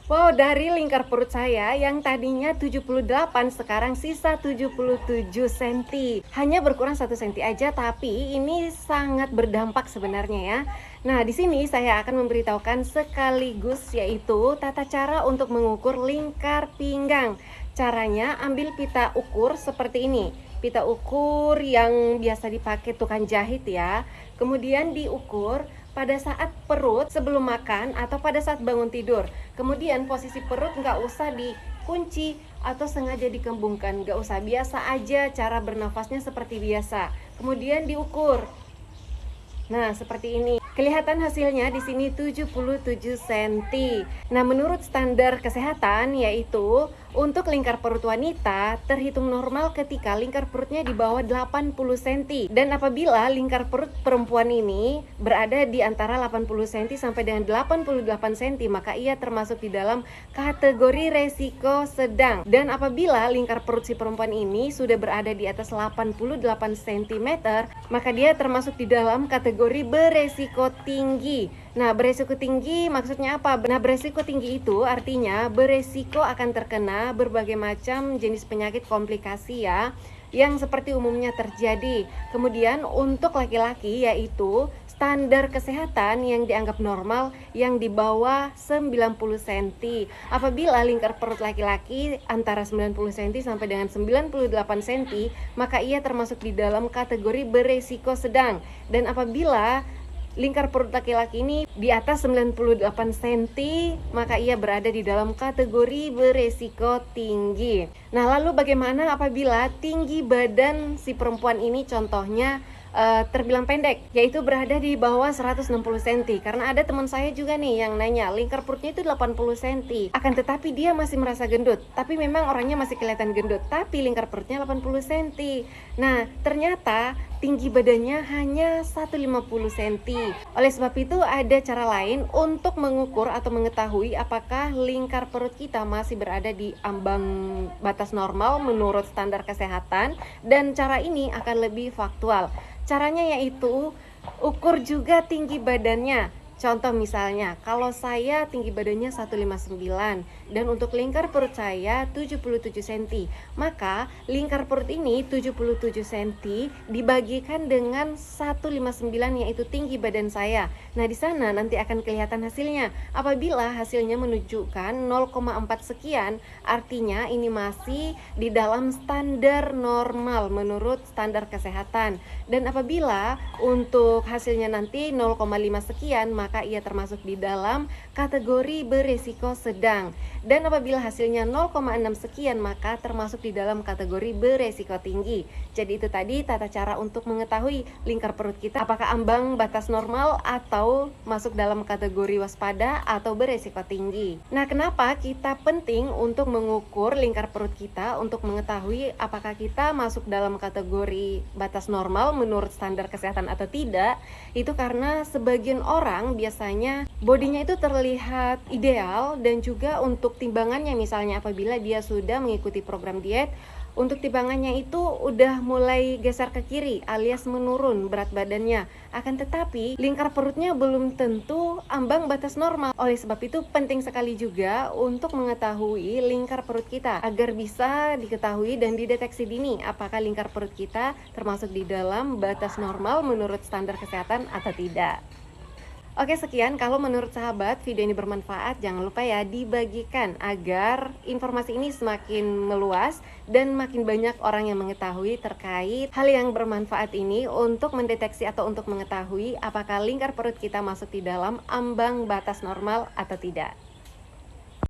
Wow, dari lingkar perut saya yang tadinya 78 sekarang sisa 77 cm. Hanya berkurang 1 cm aja, tapi ini sangat berdampak sebenarnya ya. Nah, di sini saya akan memberitahukan sekaligus yaitu tata cara untuk mengukur lingkar pinggang. Caranya ambil pita ukur seperti ini. Pita ukur yang biasa dipakai tukang jahit ya. Kemudian diukur pada saat perut sebelum makan atau pada saat bangun tidur. Kemudian posisi perut nggak usah dikunci atau sengaja dikembungkan, nggak usah, biasa aja cara bernafasnya seperti biasa. Kemudian diukur. Nah, seperti ini. Kelihatan hasilnya di sini 77 cm. Nah, menurut standar kesehatan yaitu untuk lingkar perut wanita terhitung normal ketika lingkar perutnya di bawah 80 cm. Dan apabila lingkar perut perempuan ini berada di antara 80 cm sampai dengan 88 cm, maka ia termasuk di dalam kategori resiko sedang. Dan apabila lingkar perut si perempuan ini sudah berada di atas 88 cm, maka dia termasuk di dalam kategori beresiko tinggi. Nah, beresiko tinggi maksudnya apa? Nah, beresiko tinggi itu artinya beresiko akan terkena berbagai macam jenis penyakit komplikasi ya, yang seperti umumnya terjadi. Kemudian untuk laki-laki yaitu standar kesehatan yang dianggap normal yang di bawah 90 cm. Apabila lingkar perut laki-laki antara 90 cm sampai dengan 98 cm, maka ia termasuk di dalam kategori beresiko sedang. Dan apabila lingkar perut laki-laki ini di atas 98 cm, maka ia berada di dalam kategori beresiko tinggi. Nah, lalu bagaimana apabila tinggi badan si perempuan ini contohnya terbilang pendek, yaitu berada di bawah 160 cm. Karena ada teman saya juga nih yang nanya, lingkar perutnya itu 80 cm, akan tetapi dia masih merasa gendut. Tapi memang orangnya masih kelihatan gendut, tapi lingkar perutnya 80 cm. Nah, ternyata tinggi badannya hanya 150 cm. Oleh sebab itu ada cara lain untuk mengukur atau mengetahui apakah lingkar perut kita masih berada di ambang batas normal menurut standar kesehatan, dan cara ini akan lebih faktual. Caranya yaitu ukur juga tinggi badannya. Contoh misalnya, kalau saya tinggi badannya 159 dan untuk lingkar perut saya 77 cm, maka lingkar perut ini 77 cm dibagikan dengan 159 yaitu tinggi badan saya. Nah, di sana nanti akan kelihatan hasilnya. Apabila hasilnya menunjukkan 0,4 sekian, artinya ini masih di dalam standar normal menurut standar kesehatan. Dan apabila untuk hasilnya nanti 0,5 sekian, maka ia termasuk di dalam kategori beresiko sedang. Dan apabila hasilnya 0,6 sekian, maka termasuk di dalam kategori beresiko tinggi. Jadi itu tadi tata cara untuk mengetahui lingkar perut kita apakah ambang batas normal atau masuk dalam kategori waspada atau beresiko tinggi. Nah, kenapa kita penting untuk mengukur lingkar perut kita untuk mengetahui apakah kita masuk dalam kategori batas normal menurut standar kesehatan atau tidak? Itu karena sebagian orang biasanya bodinya itu terlihat ideal, dan juga untuk timbangannya misalnya apabila dia sudah mengikuti program diet, untuk timbangannya itu udah mulai geser ke kiri alias menurun berat badannya. Akan tetapi lingkar perutnya belum tentu ambang batas normal. Oleh sebab itu penting sekali juga untuk mengetahui lingkar perut kita agar bisa diketahui dan dideteksi dini apakah lingkar perut kita termasuk di dalam batas normal menurut standar kesehatan atau tidak. Oke, sekian. Kalau menurut sahabat video ini bermanfaat, jangan lupa ya dibagikan agar informasi ini semakin meluas dan makin banyak orang yang mengetahui terkait hal yang bermanfaat ini untuk mendeteksi atau untuk mengetahui apakah lingkar perut kita masuk di dalam ambang batas normal atau tidak.